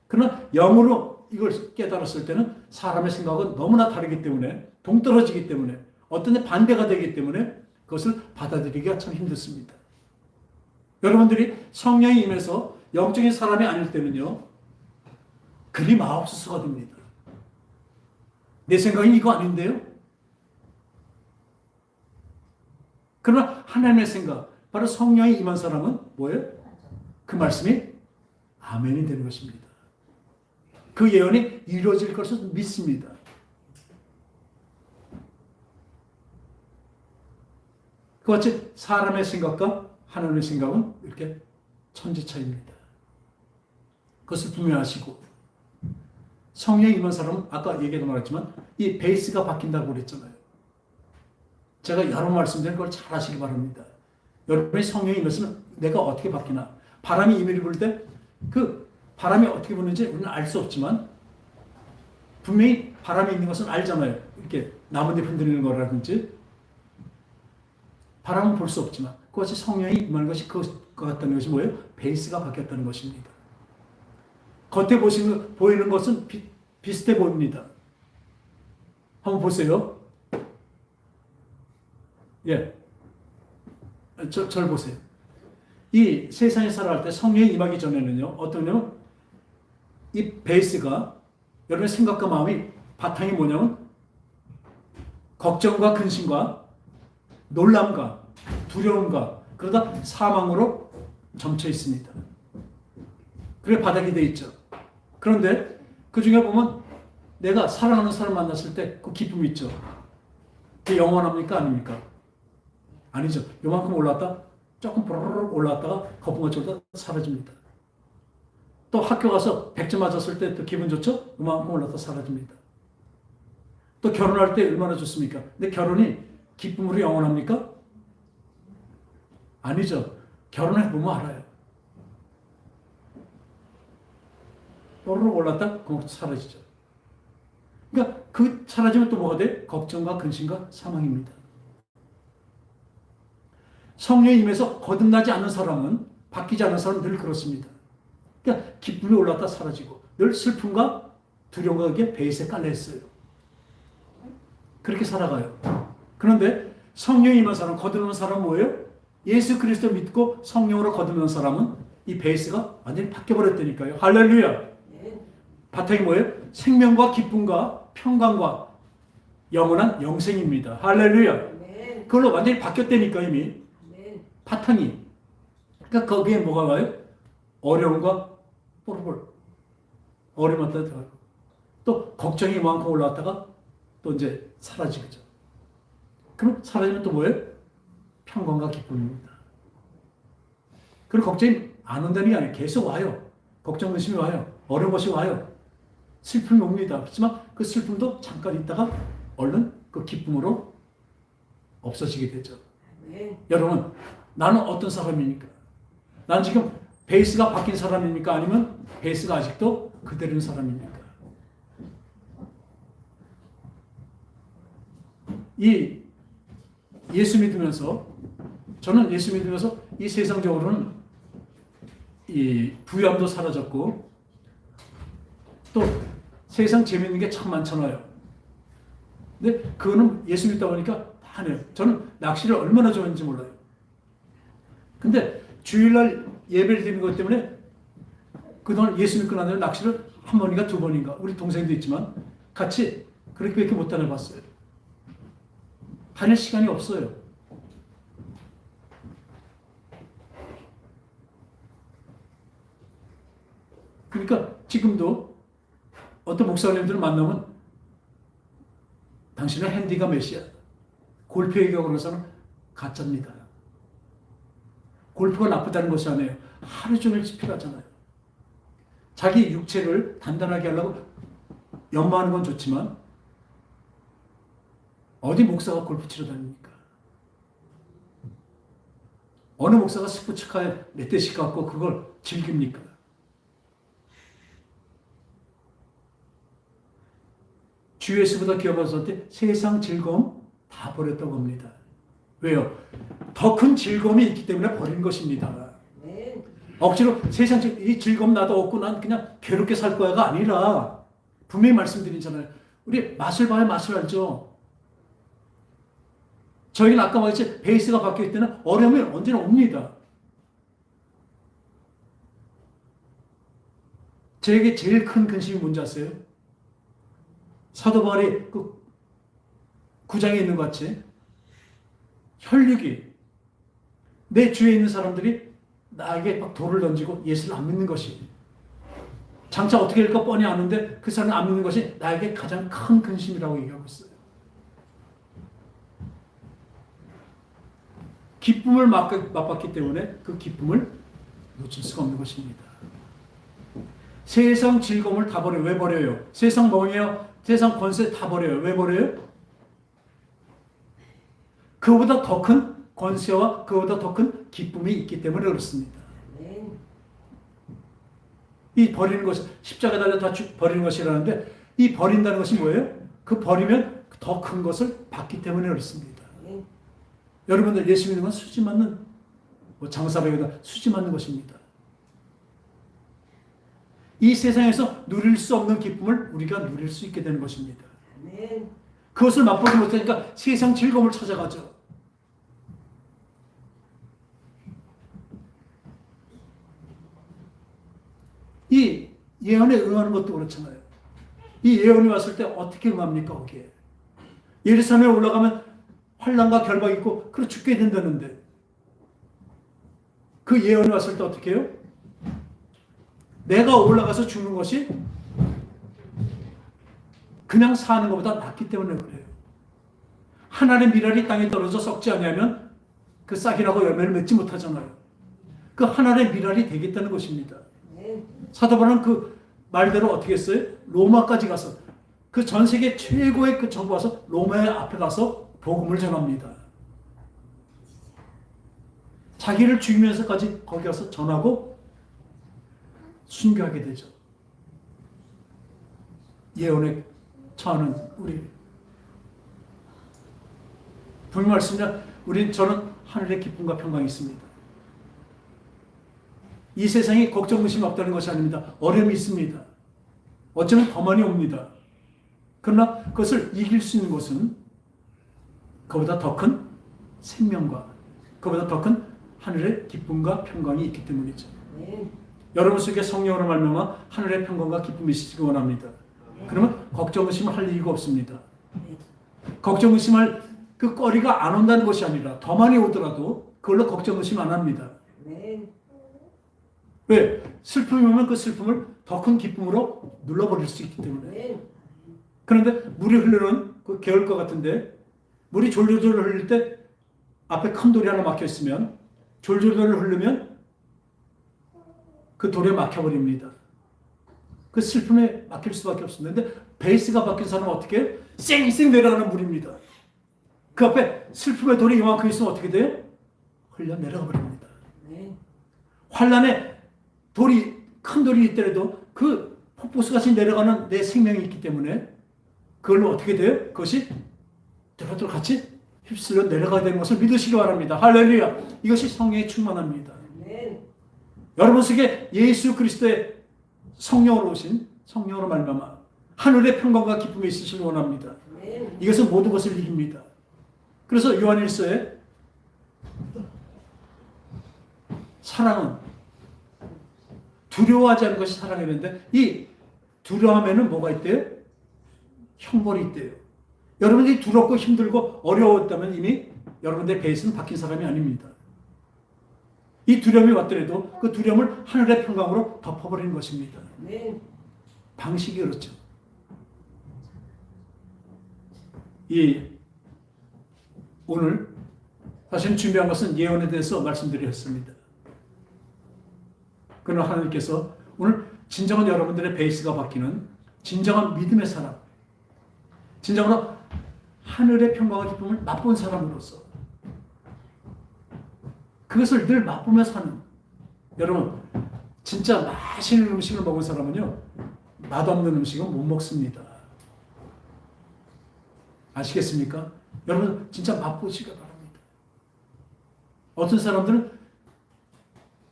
그러나 영으로 이걸 깨달았을 때는 사람의 생각은 너무나 다르기 때문에 동떨어지기 때문에 어떤 데 반대가 되기 때문에 그것을 받아들이기가 참 힘들습니다. 여러분들이 성령이 임해서 영적인 사람이 아닐 때는요 그리 마옵소서가 됩니다. 내 생각이 이거 아닌데요? 그러나 하나님의 생각, 바로 성령이 임한 사람은 뭐예요? 그 말씀이 아멘이 되는 것입니다. 그 예언이 이루어질 것을 믿습니다. 그같이 사람의 생각과 하나님의 생각은 이렇게 천지차이입니다. 그것을 분명하시고 성령이 임한 사람은 아까 얘기도 말했지만 이 베이스가 바뀐다고 그랬잖아요. 제가 여러 말씀드린 걸 잘 하시기 바랍니다. 여러분이 성령이 임했으면 내가 어떻게 바뀌나. 바람이 임의를 불 때 그 바람이 어떻게 부는지 우리는 알 수 없지만 분명히 바람이 있는 것은 알잖아요. 이렇게 나뭇잎 흔들리는 거라든지 바람은 볼 수 없지만 그것이 성령이 임하는 것이 그것 같다는 것이 뭐예요? 베이스가 바뀌었다는 것입니다. 겉에 보이는 것은 비슷해 보입니다. 한번 보세요. 예. 절 보세요. 이 세상에 살아갈 때 성령이 임하기 전에는요, 어떠냐면, 이 베이스가, 여러분의 생각과 마음이 바탕이 뭐냐면, 걱정과 근심과 놀람과 두려움과 그러다 사망으로 점쳐 있습니다. 그게 바닥이 돼 있죠. 그런데 그 중에 보면 내가 사랑하는 사람 만났을 때 그 기쁨이 있죠. 그게 영원합니까? 아닙니까? 아니죠. 요만큼 올랐다 조금 보르륵 올라왔다가 거품같이 사라집니다. 또 학교 가서 100점 맞았을 때 또 기분 좋죠? 요만큼 올랐다 사라집니다. 또 결혼할 때 얼마나 좋습니까? 근데 결혼이 기쁨으로 영원합니까? 아니죠. 결혼해보면 알아요. 또르륵 올랐다 그거 사라지죠. 그러니까 그 사라지면 또 뭐가 돼? 걱정과 근심과 사망입니다. 성령에 임해서 거듭나지 않는 사람은, 바뀌지 않는 사람은 늘 그렇습니다. 그러니까 기쁨이 올랐다 사라지고 늘 슬픔과 두려움과 그게 베이스에 깔려 있어요. 그렇게 살아가요. 그런데 성령이 임한 사람, 거듭난 사람은 뭐예요? 예수 그리스도 믿고 성령으로 거듭난 사람은 이 베이스가 완전히 바뀌어버렸다니까요. 할렐루야. 바탕이 뭐예요? 생명과 기쁨과 평강과 영원한 영생입니다. 할렐루야. 그걸로 완전히 바뀌었다니까 이미. 바탕이. 그러니까 거기에 뭐가 와요? 어려움과 뽀르볼. 어려움 왔다 들어가고. 또 걱정이 많고 올라왔다가 또 이제 사라지죠. 그럼 사라지면 또 뭐예요? 평강과 기쁨입니다. 그리고 걱정이 안 온다는 게 아니에요. 계속 와요. 걱정, 의심이 와요. 어려운 것이 와요. 슬픔이 옵니다. 그렇지만 그 슬픔도 잠깐 있다가 얼른 그 기쁨으로 없어지게 되죠. 여러분, 나는 어떤 사람입니까? 난 지금 베이스가 바뀐 사람입니까? 아니면 베이스가 아직도 그대로인 사람입니까? 이 예수 믿으면서, 저는 예수 믿으면서 이 세상적으로는 이 부유함도 사라졌고 또 세상 재밌는 게 참 많잖아요. 근데 그거는 예수 믿다 보니까 다 해요. 저는 낚시를 얼마나 좋아하는지 몰라요. 근데 주일날 예배를 드리는 것 때문에 그동안 예수 믿고 난 다음에 낚시를 한 번인가 두 번인가, 우리 동생도 있지만 같이 그렇게 못 다녀봤어요. 다닐 시간이 없어요. 그러니까 지금도 어떤 목사님들을 만나면 당신의 핸디가 몇이야? 골프 얘기하고서는 가짜입니다. 골프가 나쁘다는 것이 아니에요. 하루 종일 집회가잖아요. 자기 육체를 단단하게 하려고 연마하는 건 좋지만 어디 목사가 골프 치러 다닙니까? 어느 목사가 스포츠카에 몇 대씩 갖고 그걸 즐깁니까? 주 예수보다 귀여워서 때 세상 즐거움 다 버렸다고 합니다. 왜요? 더 큰 즐거움이 있기 때문에 버린 것입니다. 억지로 세상 이 즐거움 나도 없고 난 그냥 괴롭게 살 거야가 아니라 분명히 말씀드리잖아요. 우리 맛을 봐야 맛을 알죠. 저희는 아까 말했지 베이스가 바뀔 때는 어려움이 언제나 옵니다. 저에게 제일 큰 근심이 뭔지 아세요? 사도 바울이 그 9장에 있는 것 같이 혈육이 내 주위에 있는 사람들이 나에게 막 돌을 던지고 예수를 안 믿는 것이 장차 어떻게 될까 뻔히 아는데 그 사람을 안 믿는 것이 나에게 가장 큰 근심이라고 얘기하고 있어요. 기쁨을 맛봤기 때문에 그 기쁨을 놓칠 수가 없는 것입니다. 세상 즐거움을 다 버려요. 왜 버려요? 세상 멍해요. 세상 권세 다 버려요. 왜 버려요? 그보다 더 큰 권세와 그보다 더 큰 기쁨이 있기 때문에 그렇습니다. 이 버리는 것이 십자가 달려 다 버리는 것이라는데 이 버린다는 것이 뭐예요? 그 버리면 더 큰 것을 받기 때문에 그렇습니다. 여러분들 예수 믿는 건 수지 맞는 장사라기보다 수지 맞는 것입니다. 이 세상에서 누릴 수 없는 기쁨을 우리가 누릴 수 있게 되는 것입니다. 그것을 맛보지 못하니까 세상 즐거움을 찾아가죠. 이 예언에 응하는 것도 그렇잖아요. 이 예언이 왔을 때 어떻게 응합니까? 거기에 예루살렘에 올라가면 환난과 결박이 있고 그래 죽게 된다는데 그 예언이 왔을 때 어떻게 해요? 내가 올라가서 죽는 것이 그냥 사는 것보다 낫기 때문에 그래요. 하나님의 미랄이 땅에 떨어져 썩지 않으면 그 싹이라고 열매를 맺지 못하잖아요. 그 하나님의 미랄이 되겠다는 것입니다. 사도 바울은 그 말대로 어떻게 했어요? 로마까지 가서 그 전 세계 최고의 그 정부 와서 로마의 앞에 가서 복음을 전합니다. 자기를 죽이면서까지 거기 가서 전하고 순교하게 되죠. 예언에 처하는 우리. 분명히 말씀드리면 저는 하늘의 기쁨과 평강이 있습니다. 이 세상에 걱정, 의심이 없다는 것이 아닙니다. 어려움이 있습니다. 어쩌면 더 많이 옵니다. 그러나 그것을 이길 수 있는 것은 그보다 더 큰 생명과 그보다 더 큰 하늘의 기쁨과 평강이 있기 때문이죠. 여러분 속에 성령으로 말미암아 하늘의 평강과 기쁨이 있으시기 원합니다. 그러면 걱정 의심을 할 이유가 없습니다. 걱정 의심할 그 거리가 안 온다는 것이 아니라 더 많이 오더라도 그걸로 걱정 의심 안 합니다. 왜? 슬픔이 오면 그 슬픔을 더 큰 기쁨으로 눌러버릴 수 있기 때문에. 그런데 물이 흐르는 그 개울가 같은데 물이 졸졸졸 흘릴 때 앞에 큰 돌이 하나 막혀 있으면 졸졸졸 흐르면 그 돌에 막혀버립니다. 그 슬픔에 막힐 수밖에 없습니다. 근데 베이스가 바뀐 사람은 어떻게? 쌩쌩 내려가는 물입니다. 그 앞에 슬픔의 돌이 이만큼 있으면 어떻게 돼요? 흘려 내려가 버립니다. 환란에 큰 돌이 있더라도 그 폭포수같이 내려가는 내 생명이 있기 때문에 그걸로 어떻게 돼요? 그것이 들어도 같이 휩쓸려 내려가야 되는 것을 믿으시기 바랍니다. 할렐루야. 이것이 성령의 충만합니다. 여러분 속에 예수 그리스도의 성령으로 오신 성령으로 말미암아 하늘의 평강과 기쁨이 있으시길 원합니다. 이것은 모든 것을 이깁니다. 그래서 요한일서에 사랑은 두려워하지 않는 것이 사랑이는데 이 두려움에는 뭐가 있대요? 형벌이 있대요. 여러분들이 두렵고 힘들고 어려웠다면 이미 여러분들의 베이스는 바뀐 사람이 아닙니다. 이 두려움이 왔더라도 그 두려움을 하늘의 평강으로 덮어버리는 것입니다. 방식이 그렇죠. 오늘 사실 준비한 것은 예언에 대해서 말씀드렸습니다. 그러나 하나님께서 오늘 진정한 여러분들의 베이스가 바뀌는 진정한 믿음의 사람, 진정으로 하늘의 평강과 기쁨을 맛본 사람으로서 그것을 늘 맛보며 사는 여러분, 진짜 맛있는 음식을 먹은 사람은요 맛없는 음식은 못 먹습니다. 아시겠습니까? 여러분 진짜 맛보시기 바랍니다. 어떤 사람들은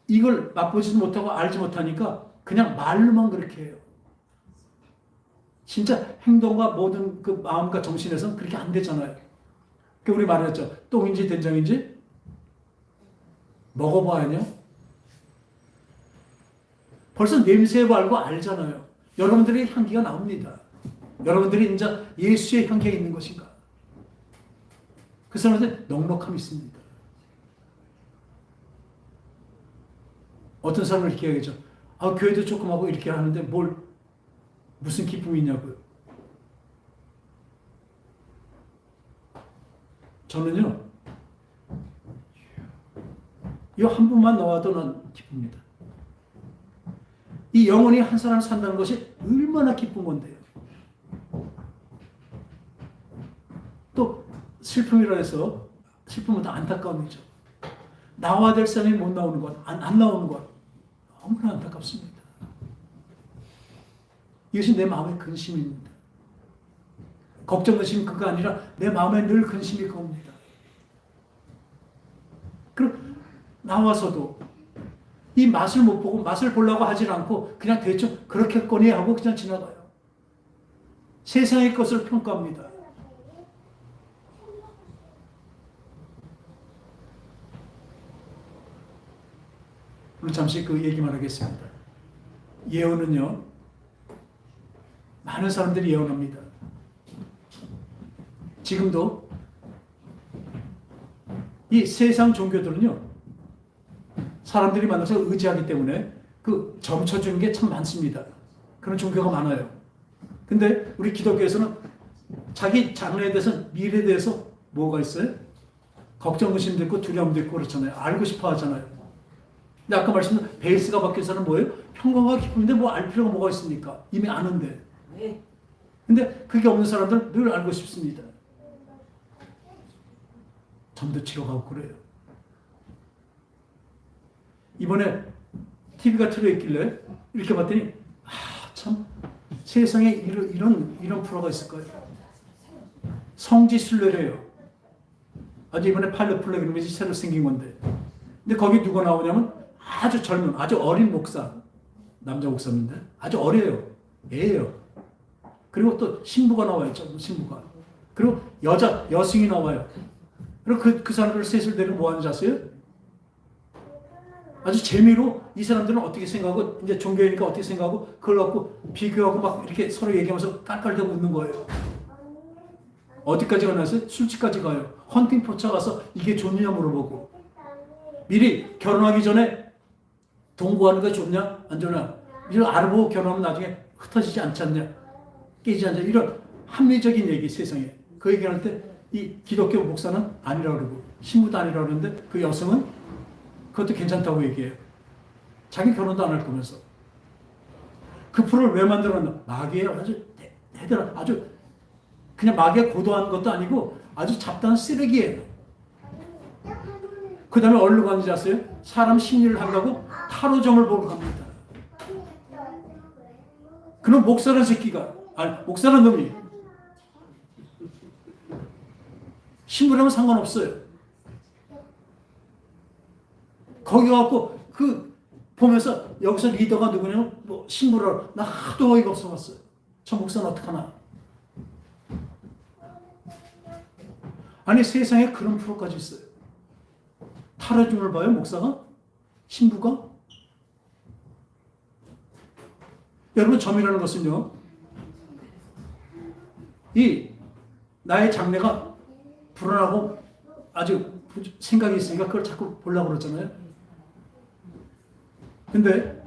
이걸 맛보지도 못하고 알지 못하니까 그냥 말로만 그렇게 해요. 진짜 행동과 모든 그 마음과 정신에서는 그렇게 안 되잖아요. 그 우리 말했죠. 똥인지 된장인지 먹어봐야냐? 벌써 냄새 알고 알잖아요. 여러분들의 향기가 나옵니다. 여러분들이 이제 예수의 향기가 있는 것인가? 그 사람한테 넉넉함이 있습니다. 어떤 사람을 이렇게 얘기하죠. 교회도 조금 하고 이렇게 하는데 무슨 기쁨이 있냐고요. 저는요, 이 한 분만 나와도 난 기쁩니다. 이 영혼이 한 사람 산다는 것이 얼마나 기쁜 건데요. 또 슬픔이라 해서 슬픔은 안타까움이죠. 나와야 될 사람이 못 나오는 것, 안 나오는 것 너무나 안타깝습니다. 이것이 내 마음의 근심입니다. 걱정, 근심 그거 아니라 내 마음에 늘 근심이 그겁니다. 그럼 나와서도 이 맛을 못 보고 맛을 보려고 하질 않고 그냥 대충 그렇겠거니 하고 그냥 지나가요. 세상의 것을 평가합니다. 오늘 잠시 그 얘기만 하겠습니다. 예언은요, 많은 사람들이 예언합니다. 지금도 이 세상 종교들은요, 사람들이 만나서 의지하기 때문에 그 점쳐주는 게 참 많습니다. 그런 종교가 많아요. 근데 우리 기독교에서는 자기 장래에 대해서, 미래에 대해서 뭐가 있어요? 걱정, 의심도 있고 두려움도 있고 그렇잖아요. 알고 싶어 하잖아요. 근데 아까 말씀드린 베이스가 바뀌어서는 뭐예요? 평강과 기쁨인데 뭐 알 필요가 뭐가 있습니까? 이미 아는데. 근데 그게 없는 사람들은 늘 알고 싶습니다. 점도 치러 가고 그래요. 이번에 TV가 틀어있길래 이렇게 봤더니 참 세상에 이런 프로가 있을까요? 성지순례래요. 아주 이번에 파일럿 프로그램이 새로 생긴 건데, 근데 거기 누가 나오냐면 아주 젊은, 아주 어린 목사, 남자 목사인데 아주 어려요. 애예요. 그리고 또 신부가 나와요. 신부가. 그리고 여승이 나와요. 그리고 그 사람들 셋을 데리고 뭐 하는지 아세요? 아주 재미로 이 사람들은 어떻게 생각하고, 이제 종교이니까 어떻게 생각하고, 그걸 갖고 비교하고 막 이렇게 서로 얘기하면서 깔깔대고 웃는 거예요. 어디까지 가나요? 술집까지 가요. 헌팅 포차 가서 이게 좋느냐 물어보고. 미리 결혼하기 전에 동거하는 게 좋냐, 안 좋냐. 이걸 알아보고 결혼하면 나중에 흩어지지 않지 않냐, 깨지지 않냐. 이런 합리적인 얘기 세상에. 그 얘기할 때 이 기독교 목사는 아니라고 그러고, 신부도 아니라고 그러는데 그 여성은 그것도 괜찮다고 얘기해요. 자기 결혼도 안 할 거면서. 그 프로를 왜 만들었나? 마귀예요. 아주 대단한, 아주 그냥 마귀에 고도한 것도 아니고 아주 잡다한 쓰레기예요. 그 다음에 어디로 가는지 아세요? 사람 심리를 한다고 타로점을 보러 갑니다. 그럼 목사라는 새끼가, 아니 목사라는 놈이 신부라면 상관없어요. 거기 가고 그 보면서 여기서 리더가 누구냐면 뭐 신부라, 나 하도 어이가 없어봤어요. 저 목사는 어떡하나. 아니 세상에 그런 프로까지 있어요. 타로점을 봐요 목사가? 신부가? 여러분 점이라는 것은요, 이 나의 장래가 불안하고 아주 생각이 있으니까 그걸 자꾸 보려고 그러잖아요. 근데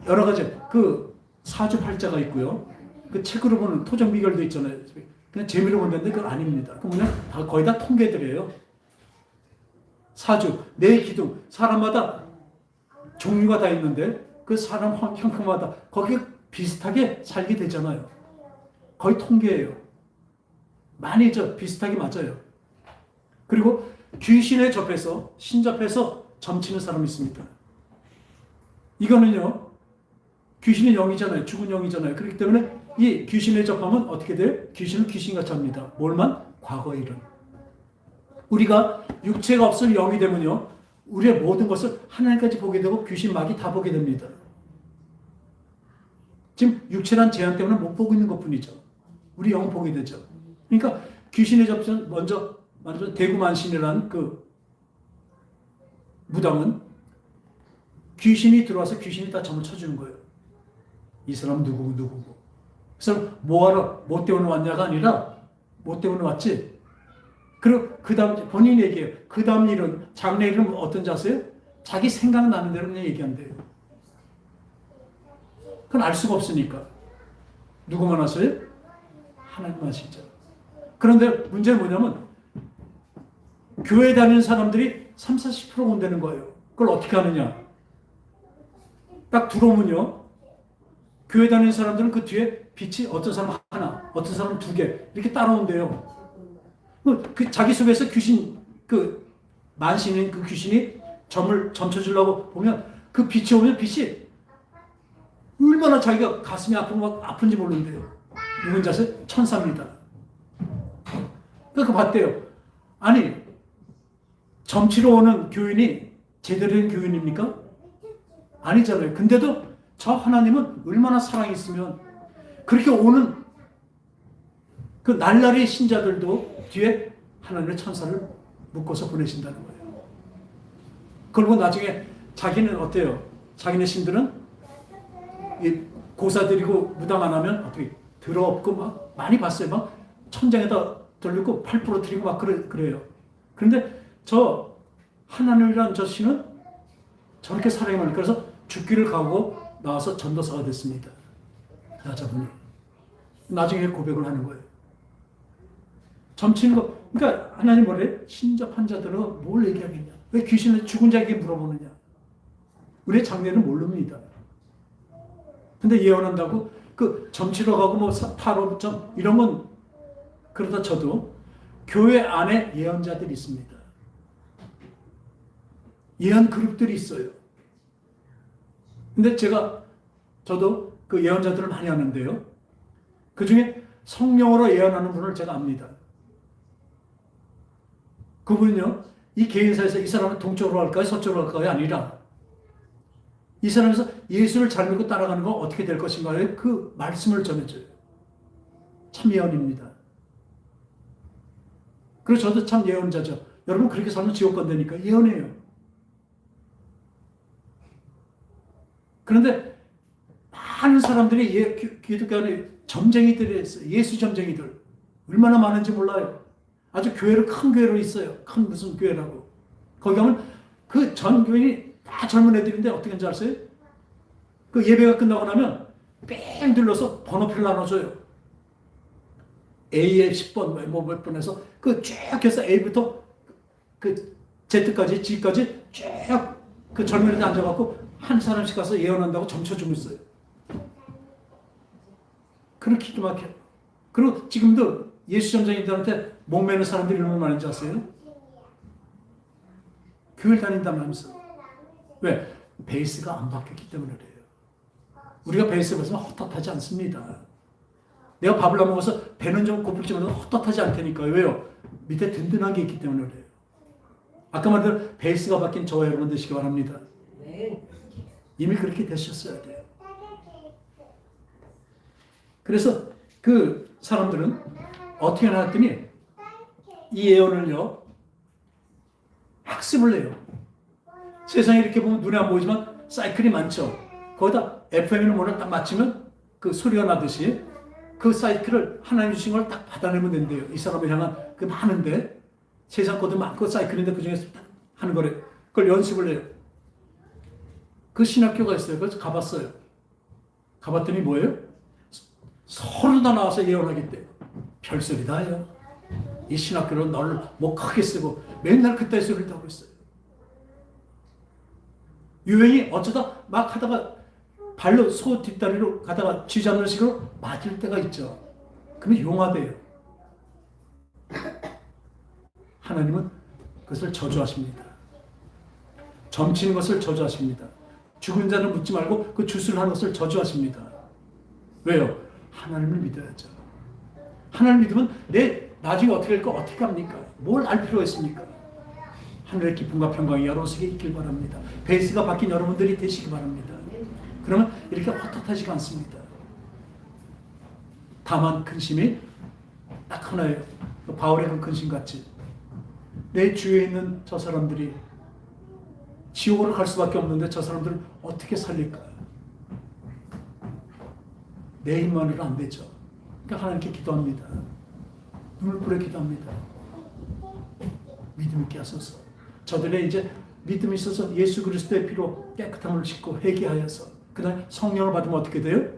여러 가지 그 사주팔자가 있고요. 그 책으로 보는 토정 비결도 있잖아요. 그냥 재미로 본다는데 그건 아닙니다. 그 뭐냐? 다 거의 다 통계들이에요. 사주, 내 기둥, 사람마다 종류가 다 있는데 그 사람 형편마다 거기에 비슷하게 살게 되잖아요. 거의 통계예요. 많이 비슷하게 맞아요. 그리고 귀신에 접해서, 신접해서 점치는 사람이 있습니다. 이거는요, 귀신은 영이잖아요. 죽은 영이잖아요. 그렇기 때문에 이 귀신에 접하면 어떻게 돼요? 귀신은 귀신같이 합니다. 뭘만? 과거의 일은. 우리가 육체가 없을 영이 되면요, 우리의 모든 것을 하나님까지 보게 되고 귀신 마귀 다 보게 됩니다. 지금 육체란 제한 때문에 못 보고 있는 것뿐이죠. 우리 영은 보게 되죠. 그러니까 귀신에 접선 먼저 말하자면 대구만신이라는 그 무당은 귀신이 들어와서 귀신이 다 점을 쳐주는 거예요. 이 사람 누구고. 그래서 뭐하러, 뭐 때문에 왔냐가 아니라 뭐 때문에 왔지. 그리고 그 다음 본인이 얘기해요. 그 다음 일은, 장래 일은 어떤지 아세요? 자기 생각나는 대로 그냥 얘기한대요. 그건 알 수가 없으니까. 누구만 아세요? 하나님만 아시죠. 그런데 문제는 뭐냐면 교회 다니는 사람들이 30, 40% 온다는 거예요. 그걸 어떻게 하느냐. 딱 들어오면요, 교회 다니는 사람들은 그 뒤에 빛이 어떤 사람 하나, 어떤 사람 두 개 이렇게 따라온대요. 그 자기 속에서 귀신, 그 만신인 그 귀신이 점쳐주려고 보면 그 빛이 오면 빛이 얼마나 자기가 가슴이 아픈지 모르는데요. 누군지 아세요? 천사입니다. 그러니까 봤대요. 아니, 점치러 오는 교인이 제대로 된 교인입니까? 아니잖아요. 근데도 저 하나님은 얼마나 사랑이 있으면 그렇게 오는 그 날라리 신자들도 뒤에 하나님의 천사를 묶어서 보내신다는 거예요. 그리고 나중에 자기는 어때요? 자기네 신들은 고사드리고 무당 안 하면 어떻게 더럽고 막 많이 봤어요. 막 천장에다 돌리고 팔 부러뜨리고 막 그래요. 그런데 저 하나님이란 저 신은 저렇게 사랑이 그래서 죽기를 가고 나와서 전도사가 됐습니다. 여자분이. 나중에 고백을 하는 거예요. 점치는 거, 그러니까 하나님 뭐래? 신접한 자들은 뭘 얘기하겠냐? 왜 귀신을 죽은 자에게 물어보느냐? 우리의 장래는 모릅니다. 근데 예언한다고 그 점치러 가고 뭐 타로점 이런 건 그러다 쳐도 교회 안에 예언자들이 있습니다. 예언 그룹들이 있어요. 근데 저도 그 예언자들을 많이 하는데요. 그 중에 성령으로 예언하는 분을 제가 압니다. 그분은요, 이 개인사에서 이 사람은 동쪽으로 갈까요? 서쪽으로 갈까요? 아니라 이 사람에서 예수를 잘 믿고 따라가는 건 어떻게 될 것인가에 그 말씀을 전해줘요. 참 예언입니다. 그리고 저도 참 예언자죠. 여러분 그렇게 살면 지옥 간다니까 예언해요. 그런데 많은 사람들이 기독교 안에 점쟁이들이 있어요. 예수 점쟁이들. 얼마나 많은지 몰라요. 아주 큰 교회로 있어요. 큰 무슨 교회라고. 거기 가면 그 전 교인이 다 젊은 애들인데 어떻게 하는지 아세요? 그 예배가 끝나고 나면 뺑 들러서 번호표를 나눠줘요. A에 10번, 뭐 몇 번에서 그 쭉 해서 A부터 그 Z까지, G까지 쭉 그 젊은 애들 앉아갖고 한 사람씩 가서 예언한다고 점쳐주고 있어요. 그런 기도 막혀요. 그리고 지금도 예수 점쟁이들한테 목매는 사람들이 얼마나 많은지 아세요? 교회를 다닌다면서. 왜? 베이스가 안 바뀌었기 때문에 그래요. 우리가 베이스가 없으면 헛헛하지 않습니다. 내가 밥을 안 먹어서 배는 좀 고플지만 헛헛하지 않다니까요. 왜요? 밑에 든든한 게 있기 때문에 그래요. 아까 말한 베이스가 바뀐 저와 여러분 되시기 바랍니다. 이미 그렇게 되셨어야 돼요. 그래서 그 사람들은 어떻게 나왔더니 이 예언을요 학습을 해요. 세상에 이렇게 보면 눈에 안 보이지만 사이클이 많죠. 거기다 FM이나 뭐를 딱 맞추면 그 소리가 나듯이 그 사이클을 하나님 주신 걸 딱 받아내면 된대요. 이 사람을 향한 그 많은데 세상 것도 많고 사이클인데 그 중에서 딱 하는 거래. 그걸 연습을 해요. 그 신학교가 있어요. 그래서 가봤어요. 가봤더니 뭐예요? 서로 다 나와서 예언하겠대요. 별소리다 해요. 이 신학교는 널 뭐 크게 쓰고 맨날 그따위 소리를 하고 있어요. 유행이 어쩌다 막 하다가 발로 소 뒷다리로 가다가 쥐잡는 식으로 맞을 때가 있죠. 그러면 용화돼요. 하나님은 그것을 저주하십니다. 점치는 것을 저주하십니다. 죽은 자를 묻지 말고 그 주술을 하는 것을 저주하십니다. 왜요? 하나님을 믿어야죠. 하나님을 믿으면 내 나중에 어떻게 될까 어떻게 합니까? 뭘 알 필요가 있습니까? 하늘의 기쁨과 평강이 여러분에게 있길 바랍니다. 베이스가 바뀐 여러분들이 되시기 바랍니다. 그러면 이렇게 헛헛하지가 않습니다. 다만 근심이 딱 하나예요. 바울의 그 근심 같이 내 주위에 있는 저 사람들이 지옥으로 갈 수밖에 없는데 저 사람들은 어떻게 살릴까? 내 힘만으로 안 되죠. 그러니까 하나님께 기도합니다. 눈을 뿌려 기도합니다. 믿음 있게 하소서. 저들의 이제 믿음이 있어서 예수 그리스도의 피로 깨끗함을 씻고 회개하여서 그 다음에 성령을 받으면 어떻게 돼요?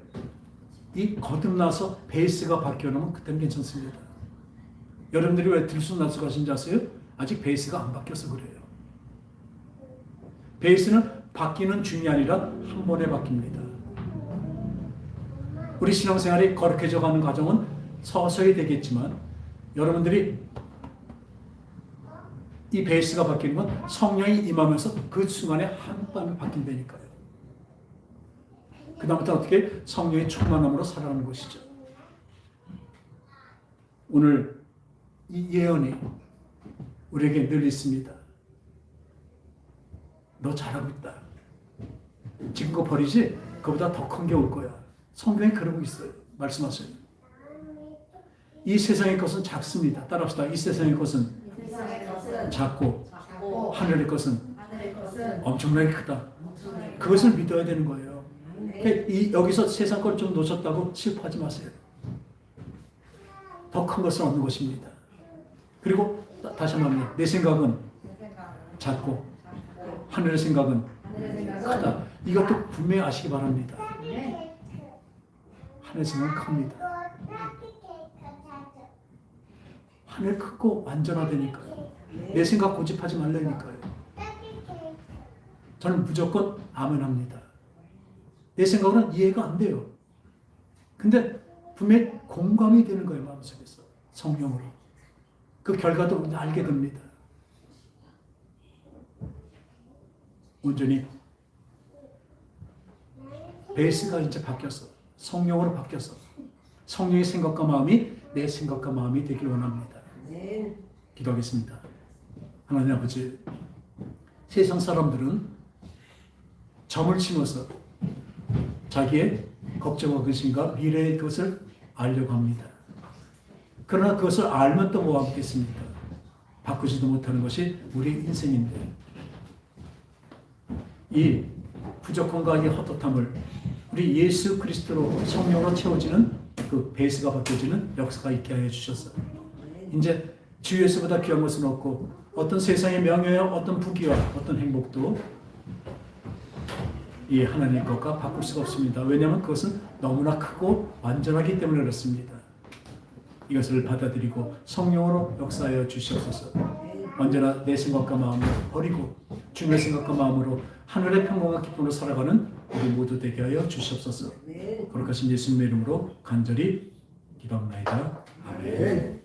이 거듭나서 베이스가 바뀌어나면 그때는 괜찮습니다. 여러분들이 왜 들쑥날쑥하신지 아세요? 아직 베이스가 안 바뀌어서 그래요. 베이스는 바뀌는 중이 아니라 한 번에 바뀝니다. 우리 신앙생활이 거룩해져 가는 과정은 서서히 되겠지만 여러분들이 이 베이스가 바뀌는 건 성령이 임하면서 그 순간에 한밤에 바뀐다니까요. 그 다음부터 어떻게 성령의 충만함으로 살아가는 것이죠. 오늘 이 예언이 우리에게 늘 있습니다. 너 잘하고 있다. 지금 거 버리지? 그보다 더 큰 게 올 거야. 성경이 그러고 있어요. 말씀하세요. 이 세상의 것은 작습니다. 따라합시다. 이 세상의 것은 작고 하늘의 것은 엄청나게 크다. 그것을 믿어야 되는 거예요. 여기서 세상 걸 좀 놓쳤다고 슬퍼하지 마세요. 더 큰 것을 얻는 것입니다. 그리고 다시 말합니다. 내 생각은 작고 하늘의 생각은 크다. 이것도 분명히 아시기 바랍니다. 하늘의 생각은 큽니다. 하늘 크고 완전하다니까요. 내 생각 고집하지 말라니까요. 저는 무조건 아멘합니다. 내 생각은 이해가 안 돼요. 근데 분명히 공감이 되는 거예요. 마음속에서. 성령으로. 그 결과도 알게 됩니다. 온전히 베이스가 이제 바뀌어서 성령으로 바뀌어서 성령의 생각과 마음이 내 생각과 마음이 되길 원합니다. 기도하겠습니다. 하나님 아버지, 세상 사람들은 점을 치면서 자기의 걱정과 근심과 미래의 것을 알려고 합니다. 그러나 그것을 알면 또 뭐가 있겠습니까? 바꾸지도 못하는 것이 우리 인생인데 이 부족함과 이 헛헛함을 우리 예수 그리스도로 성령으로 채워지는 그 베이스가 바뀌어지는 역사가 있게 하여 주셨어요. 이제 주 예수보다 귀한 것은 없고 어떤 세상의 명예와 어떤 부귀와 어떤 행복도 이 하나님 것과 바꿀 수가 없습니다. 왜냐하면 그것은 너무나 크고 완전하기 때문에 그렇습니다. 이것을 받아들이고 성령으로 역사하여 주시옵소서. 언제나 내 생각과 마음을 버리고 주님의 생각과 마음으로 하늘의 평강과 기쁨으로 살아가는 우리 모두 되게 하여 주시옵소서. 거룩하신 예수님의 이름으로 간절히 기도합나이다. 아멘.